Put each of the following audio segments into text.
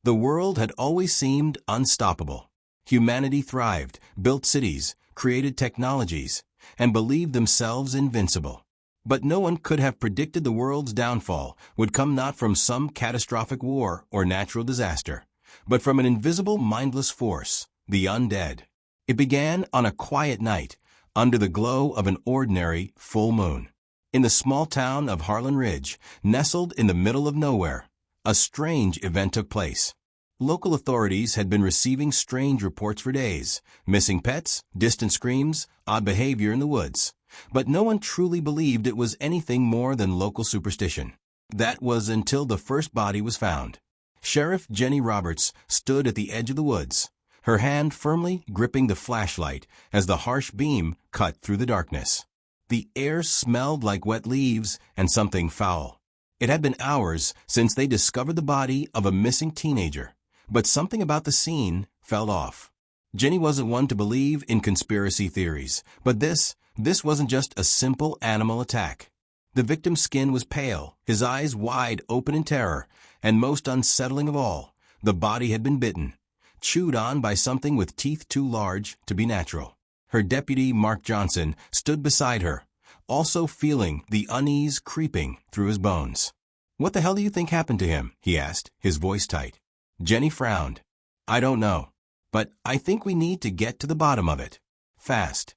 The world had always seemed unstoppable. Humanity thrived, built cities, created technologies, and believed themselves invincible. But no one could have predicted the world's downfall would come not from some catastrophic war or natural disaster, but from an invisible, mindless force, the undead. It began on a quiet night, under the glow of an ordinary full moon. In the small town of Harlan Ridge, nestled in the middle of nowhere, a strange event took place. Local authorities had been receiving strange reports for days: missing pets, distant screams, odd behavior in the woods. But no one truly believed it was anything more than local superstition. That was until the first body was found. Sheriff Jenny Roberts stood at the edge of the woods, her hand firmly gripping the flashlight as the harsh beam cut through the darkness. The air smelled like wet leaves and something foul. It had been hours since they discovered the body of a missing teenager, but something about the scene felt off. Jenny wasn't one to believe in conspiracy theories, but this wasn't just a simple animal attack. The victim's skin was pale, his eyes wide open in terror, and most unsettling of all, the body had been bitten, chewed on by something with teeth too large to be natural. Her deputy, Mark Johnson, stood beside her, also feeling the unease creeping through his bones. "What the hell do you think happened to him?" he asked, his voice tight. Jenny frowned. "I don't know, but I think we need to get to the bottom of it. Fast."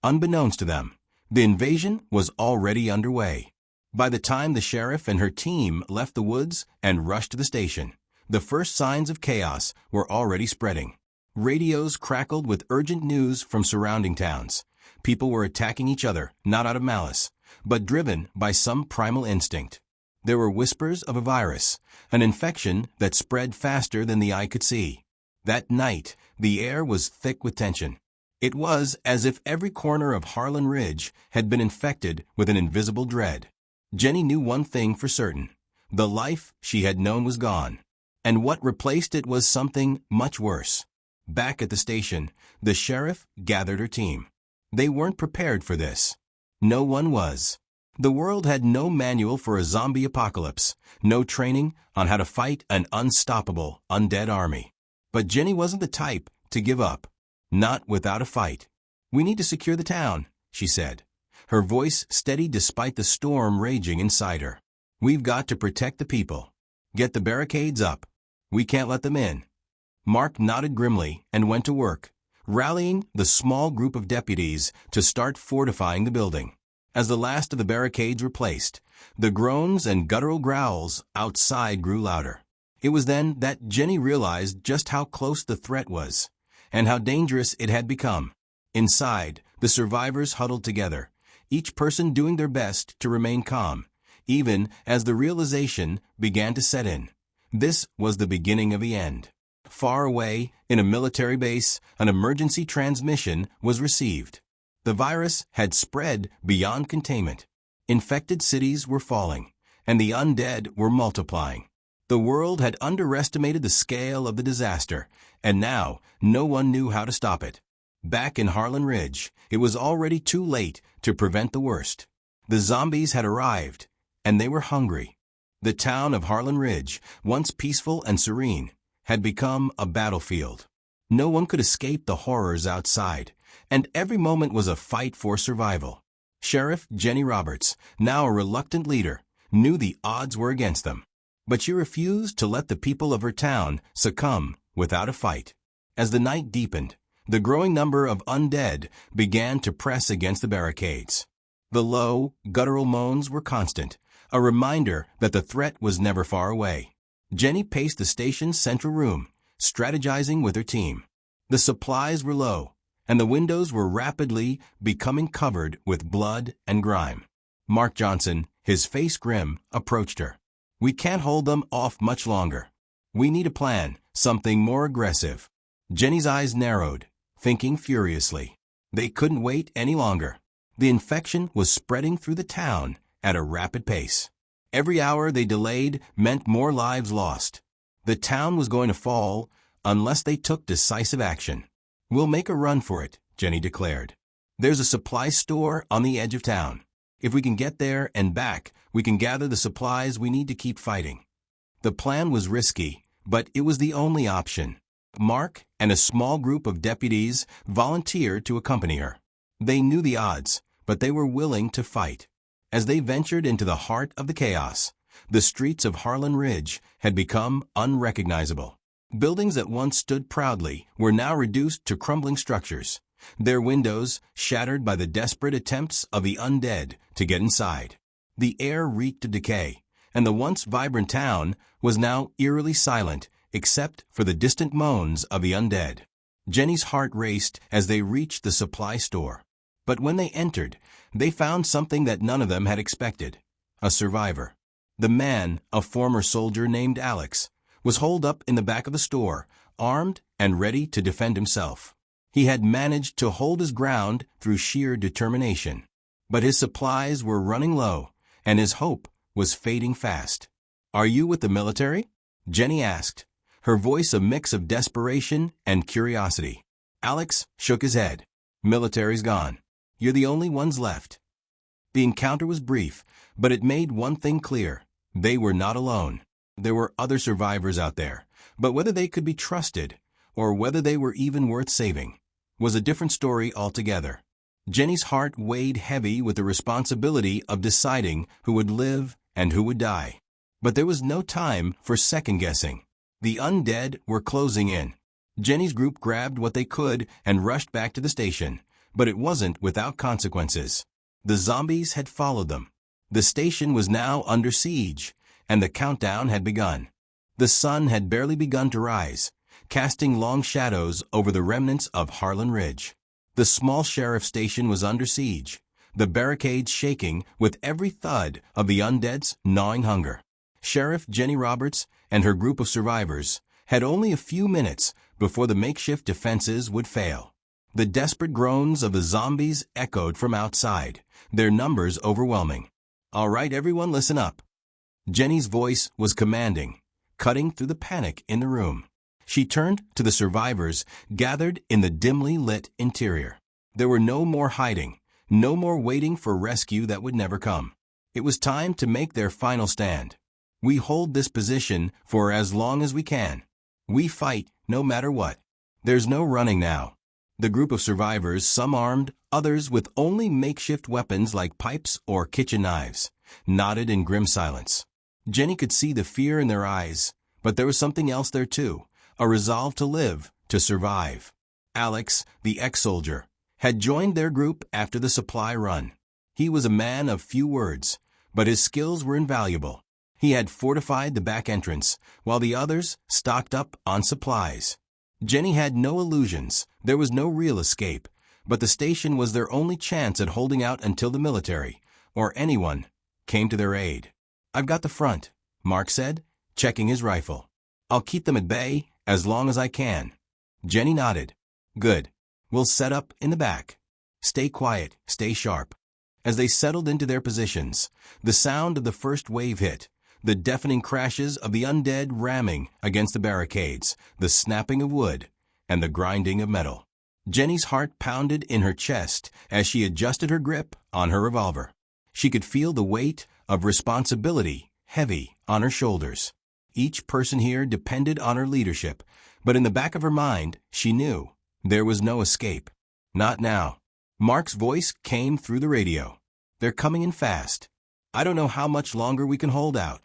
Unbeknownst to them, the invasion was already underway. By the time the sheriff and her team left the woods and rushed to the station, the first signs of chaos were already spreading. Radios crackled with urgent news from surrounding towns. People were attacking each other, not out of malice, but driven by some primal instinct. There were whispers of a virus, an infection that spread faster than the eye could see. That night, the air was thick with tension. It was as if every corner of Harlan Ridge had been infected with an invisible dread. Jenny knew one thing for certain: the life she had known was gone, and what replaced it was something much worse. Back at the station, the sheriff gathered her team. They weren't prepared for this. No one was. The world had no manual for a zombie apocalypse, no training on how to fight an unstoppable undead army. But Jenny wasn't the type to give up. Not without a fight. "We need to secure the town," she said, her voice steady despite the storm raging inside her. "We've got to protect the people. Get the barricades up. We can't let them in." Mark nodded grimly and went to work, rallying the small group of deputies to start fortifying the building. As the last of the barricades were placed, the groans and guttural growls outside grew louder. It was then that Jenny realized just how close the threat was, and how dangerous it had become. Inside, the survivors huddled together, each person doing their best to remain calm, even as the realization began to set in. This was the beginning of the end. Far away, in a military base, an emergency transmission was received. The virus had spread beyond containment. Infected cities were falling, and the undead were multiplying. The world had underestimated the scale of the disaster, and now no one knew how to stop it. Back in Harlan Ridge, it was already too late to prevent the worst. The zombies had arrived, and they were hungry. The town of Harlan Ridge, once peaceful and serene, had become a battlefield. No one could escape the horrors outside, and every moment was a fight for survival. Sheriff Jenny Roberts, now a reluctant leader, knew the odds were against them. But she refused to let the people of her town succumb without a fight. As the night deepened, the growing number of undead began to press against the barricades. The low, guttural moans were constant, a reminder that the threat was never far away. Jenny paced the station's central room, strategizing with her team. The supplies were low, and the windows were rapidly becoming covered with blood and grime. Mark Johnson, his face grim, approached her. "We can't hold them off much longer. We need a plan, something more aggressive." Jenny's eyes narrowed, thinking furiously. They couldn't wait any longer. The infection was spreading through the town at a rapid pace. Every hour they delayed meant more lives lost. The town was going to fall unless they took decisive action. "We'll make a run for it," Jenny declared. "There's a supply store on the edge of town. If we can get there and back, we can gather the supplies we need to keep fighting." The plan was risky, But it was the only option. Mark and a small group of deputies volunteered to accompany her. They knew the odds, but they were willing to fight. As they ventured into the heart of the chaos, the streets of Harlan Ridge had become unrecognizable. Buildings that once stood proudly were now reduced to crumbling structures, their windows shattered by the desperate attempts of the undead to get inside. The air reeked of decay, and the once vibrant town was now eerily silent except for the distant moans of the undead. Jenny's heart raced as they reached the supply store. But when they entered, they found something that none of them had expected: a survivor. The man, a former soldier named Alex, was holed up in the back of the store, armed and ready to defend himself. He had managed to hold his ground through sheer determination. But his supplies were running low, and his hope was fading fast. "Are you with the military?" Jenny asked, her voice a mix of desperation and curiosity. Alex shook his head. "Military's gone. You're the only ones left." The encounter was brief, but it made one thing clear: they were not alone. There were other survivors out there, but whether they could be trusted, or whether they were even worth saving, was a different story altogether. Jenny's heart weighed heavy with the responsibility of deciding who would live and who would die. But there was no time for second-guessing. The undead were closing in. Jenny's group grabbed what they could and rushed back to the station, but it wasn't without consequences. The zombies had followed them. The station was now under siege, and the countdown had begun. The sun had barely begun to rise, casting long shadows over the remnants of Harlan Ridge. The small sheriff station was under siege, the barricades shaking with every thud of the undead's gnawing hunger. Sheriff Jenny Roberts and her group of survivors had only a few minutes before the makeshift defenses would fail. The desperate groans of the zombies echoed from outside, their numbers overwhelming. "All right, everyone, listen up." Jenny's voice was commanding, cutting through the panic in the room. She turned to the survivors gathered in the dimly lit interior. There were no more hiding, no more waiting for rescue that would never come. It was time to make their final stand. "We hold this position for as long as we can. We fight no matter what. There's no running now." The group of survivors, some armed, others with only makeshift weapons like pipes or kitchen knives, nodded in grim silence. Jenny could see the fear in their eyes, but there was something else there too, a resolve to live, to survive. Alex, the ex-soldier, had joined their group after the supply run. He was a man of few words, but his skills were invaluable. He had fortified the back entrance, while the others stocked up on supplies. Jenny had no illusions. There was no real escape, but the station was their only chance at holding out until the military, or anyone, came to their aid. "I've got the front," Mark said, checking his rifle. "I'll keep them at bay as long as I can." Jenny nodded. "Good. We'll set up in the back. Stay quiet, stay sharp." As they settled into their positions, the sound of the first wave hit, the deafening crashes of the undead ramming against the barricades, the snapping of wood, and the grinding of metal. Jenny's heart pounded in her chest as she adjusted her grip on her revolver. She could feel the weight of responsibility heavy on her shoulders. Each person here depended on her leadership, but in the back of her mind, she knew there was no escape. Not now. Mark's voice came through the radio. "They're coming in fast. I don't know how much longer we can hold out."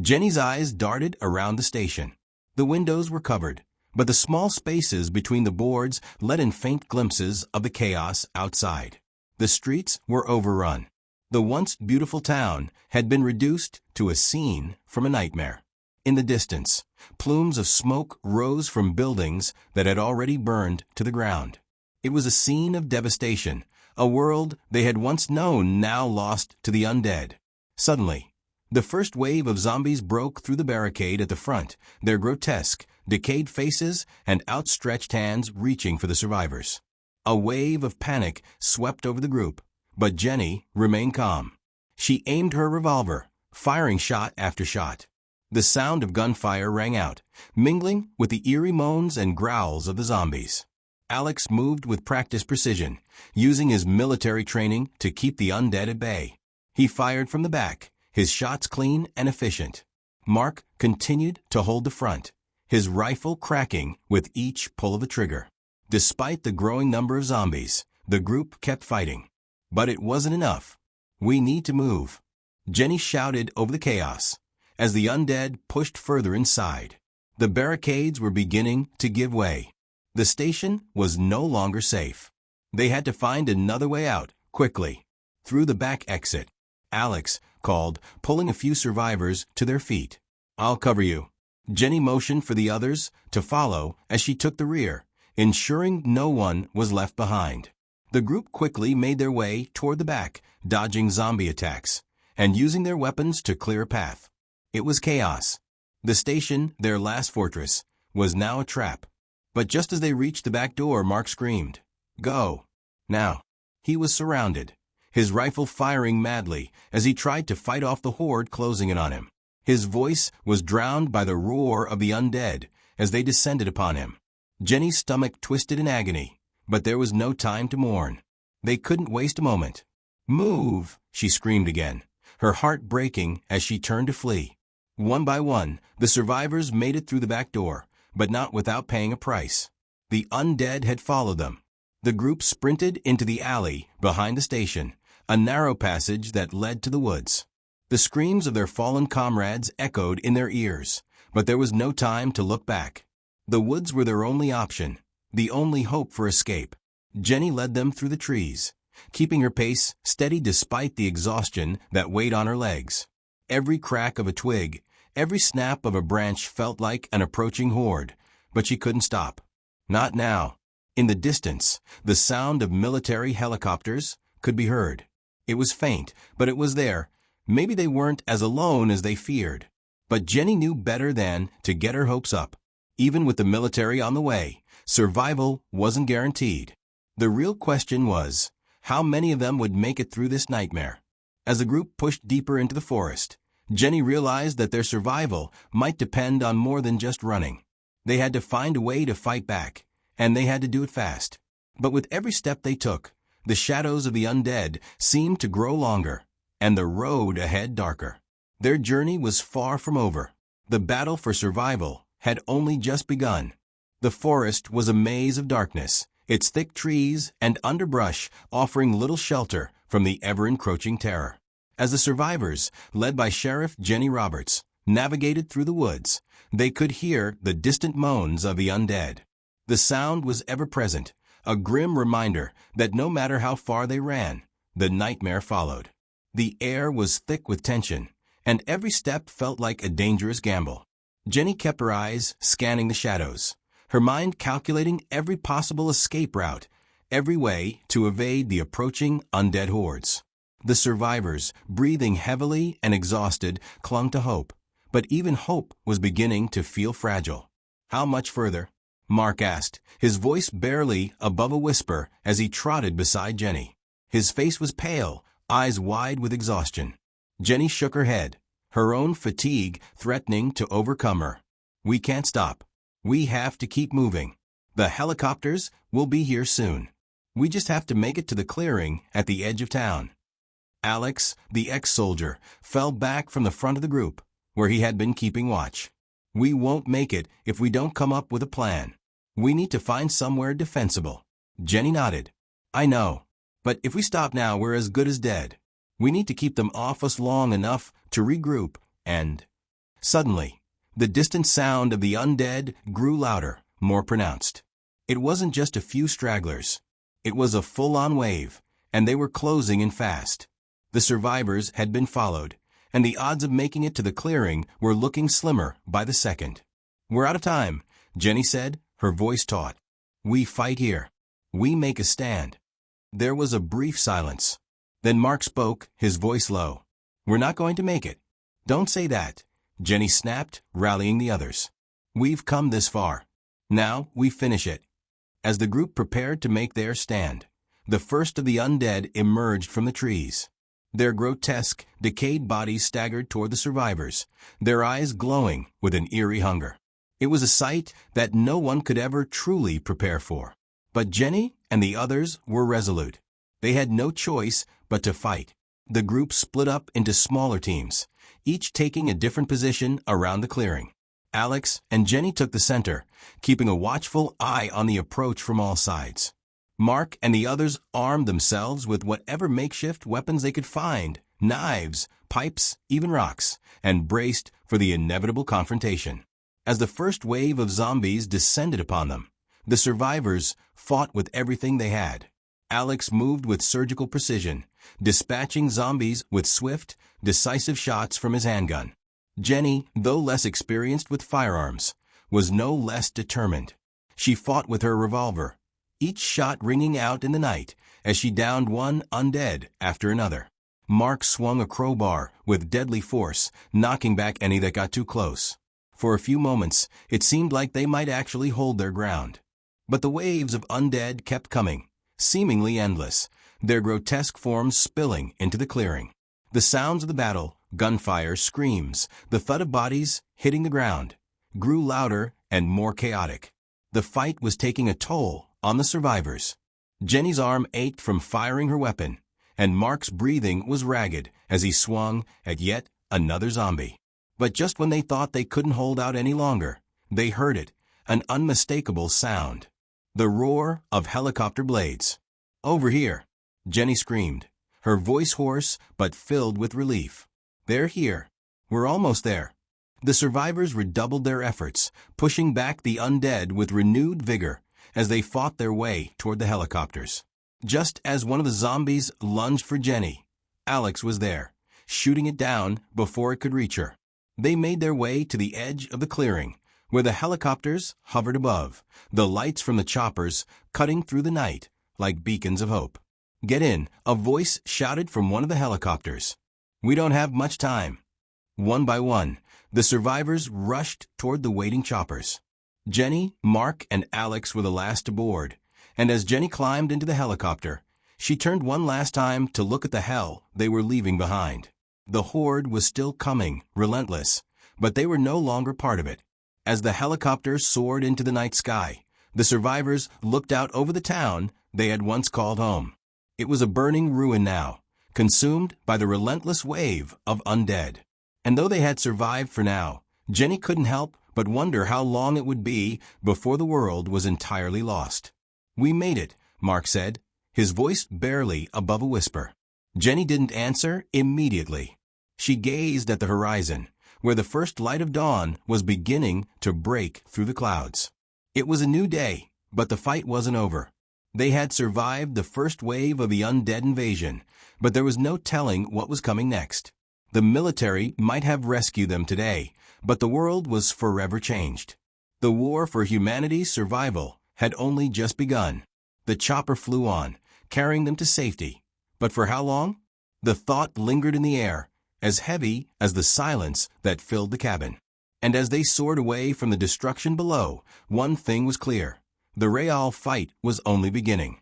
Jenny's eyes darted around the station. The windows were covered, but the small spaces between the boards let in faint glimpses of the chaos outside. The streets were overrun. The once beautiful town had been reduced to a scene from a nightmare. In the distance, plumes of smoke rose from buildings that had already burned to the ground. It was a scene of devastation, a world they had once known now lost to the undead. Suddenly, the first wave of zombies broke through the barricade at the front, their grotesque, decayed faces and outstretched hands reaching for the survivors. A wave of panic swept over the group, but Jenny remained calm. She aimed her revolver, firing shot after shot. The sound of gunfire rang out, mingling with the eerie moans and growls of the zombies. Alex moved with practiced precision, using his military training to keep the undead at bay. He fired from the back, his shots clean and efficient. Mark continued to hold the front, his rifle cracking with each pull of the trigger. Despite the growing number of zombies, the group kept fighting. But it wasn't enough. "We need to move," Jenny shouted over the chaos, as the undead pushed further inside. The barricades were beginning to give way. The station was no longer safe. They had to find another way out, quickly. Through the back exit, Alex called, pulling a few survivors to their feet. "I'll cover you." Jenny motioned for the others to follow as she took the rear, ensuring no one was left behind. The group quickly made their way toward the back, dodging zombie attacks, and using their weapons to clear a path. It was chaos. The station, their last fortress, was now a trap. But just as they reached the back door, Mark screamed, "Go!" Now, he was surrounded, his rifle firing madly as he tried to fight off the horde closing in on him. His voice was drowned by the roar of the undead as they descended upon him. Jenny's stomach twisted in agony, but there was no time to mourn. They couldn't waste a moment. "Move!" she screamed again, her heart breaking as she turned to flee. One by one, the survivors made it through the back door, but not without paying a price. The undead had followed them. The group sprinted into the alley behind the station, a narrow passage that led to the woods. The screams of their fallen comrades echoed in their ears, but there was no time to look back. The woods were their only option, the only hope for escape. Jenny led them through the trees, keeping her pace steady despite the exhaustion that weighed on her legs. Every crack of a twig, every snap of a branch felt like an approaching horde, but she couldn't stop. Not now. In the distance, the sound of military helicopters could be heard. It was faint, but it was there. Maybe they weren't as alone as they feared. But Jenny knew better than to get her hopes up. Even with the military on the way, survival wasn't guaranteed. The real question was, how many of them would make it through this nightmare? As the group pushed deeper into the forest, Jenny realized that their survival might depend on more than just running. They had to find a way to fight back, and they had to do it fast. But with every step they took, the shadows of the undead seemed to grow longer, and the road ahead darker. Their journey was far from over. The battle for survival had only just begun. The forest was a maze of darkness, its thick trees and underbrush offering little shelter from the ever-encroaching terror. As the survivors, led by Sheriff Jenny Roberts, navigated through the woods, they could hear the distant moans of the undead. The sound was ever present, a grim reminder that no matter how far they ran, the nightmare followed. The air was thick with tension, and every step felt like a dangerous gamble. Jenny kept her eyes scanning the shadows, her mind calculating every possible escape route, every way to evade the approaching undead hordes. The survivors, breathing heavily and exhausted, clung to hope, but even hope was beginning to feel fragile. "How much further?" Mark asked, his voice barely above a whisper as he trotted beside Jenny. His face was pale, eyes wide with exhaustion. Jenny shook her head, her own fatigue threatening to overcome her. "We can't stop. We have to keep moving. The helicopters will be here soon. We just have to make it to the clearing at the edge of town." Alex, the ex-soldier, fell back from the front of the group, where he had been keeping watch. "We won't make it if we don't come up with a plan. We need to find somewhere defensible." Jenny nodded. "I know. But if we stop now, we're as good as dead. We need to keep them off us long enough to regroup and—" Suddenly, the distant sound of the undead grew louder, more pronounced. It wasn't just a few stragglers. It was a full-on wave, and they were closing in fast. The survivors had been followed, and the odds of making it to the clearing were looking slimmer by the second. "We're out of time," Jenny said, her voice taut. "We fight here. We make a stand." There was a brief silence. Then Mark spoke, his voice low. "We're not going to make it." "Don't say that," Jenny snapped, rallying the others. "We've come this far. Now we finish it." As the group prepared to make their stand, the first of the undead emerged from the trees. Their grotesque, decayed bodies staggered toward the survivors, their eyes glowing with an eerie hunger. It was a sight that no one could ever truly prepare for. But Jenny and the others were resolute. They had no choice but to fight. The group split up into smaller teams, each taking a different position around the clearing. Alex and Jenny took the center, keeping a watchful eye on the approach from all sides. Mark and the others armed themselves with whatever makeshift weapons they could find, knives, pipes, even rocks, and braced for the inevitable confrontation. As the first wave of zombies descended upon them, the survivors fought with everything they had. Alex moved with surgical precision, dispatching zombies with swift, decisive shots from his handgun. Jenny, though less experienced with firearms, was no less determined. She fought with her revolver, each shot ringing out in the night as she downed one undead after another. Mark swung a crowbar with deadly force, knocking back any that got too close. For a few moments, it seemed like they might actually hold their ground. But the waves of undead kept coming, seemingly endless, their grotesque forms spilling into the clearing. The sounds of the battle, gunfire, screams, the thud of bodies hitting the ground, grew louder and more chaotic. The fight was taking a toll on the survivors. Jenny's arm ached from firing her weapon, and Mark's breathing was ragged as he swung at yet another zombie. But just when they thought they couldn't hold out any longer, they heard it, an unmistakable sound. The roar of helicopter blades. "Over here!" Jenny screamed, her voice hoarse but filled with relief. "They're here. We're almost there." The survivors redoubled their efforts, pushing back the undead with renewed vigor as they fought their way toward the helicopters. Just as one of the zombies lunged for Jenny, Alex was there, shooting it down before it could reach her. They made their way to the edge of the clearing, where the helicopters hovered above, the lights from the choppers cutting through the night like beacons of hope. "Get in," a voice shouted from one of the helicopters. "We don't have much time." One by one, the survivors rushed toward the waiting choppers. Jenny, Mark, and Alex were the last to board, and as Jenny climbed into the helicopter, she turned one last time to look at the hell they were leaving behind. The horde was still coming, relentless, but they were no longer part of it. As the helicopter soared into the night sky, the survivors looked out over the town they had once called home. It was a burning ruin now, consumed by the relentless wave of undead. And though they had survived for now, Jenny couldn't help but wonder how long it would be before the world was entirely lost. "We made it," Mark said, his voice barely above a whisper. Jenny didn't answer immediately. She gazed at the horizon, where the first light of dawn was beginning to break through the clouds. It was a new day, but the fight wasn't over. They had survived the first wave of the undead invasion, but there was no telling what was coming next. The military might have rescued them today, but the world was forever changed. The war for humanity's survival had only just begun. The chopper flew on, carrying them to safety. But for how long? The thought lingered in the air, as heavy as the silence that filled the cabin. And as they soared away from the destruction below, one thing was clear. The real fight was only beginning.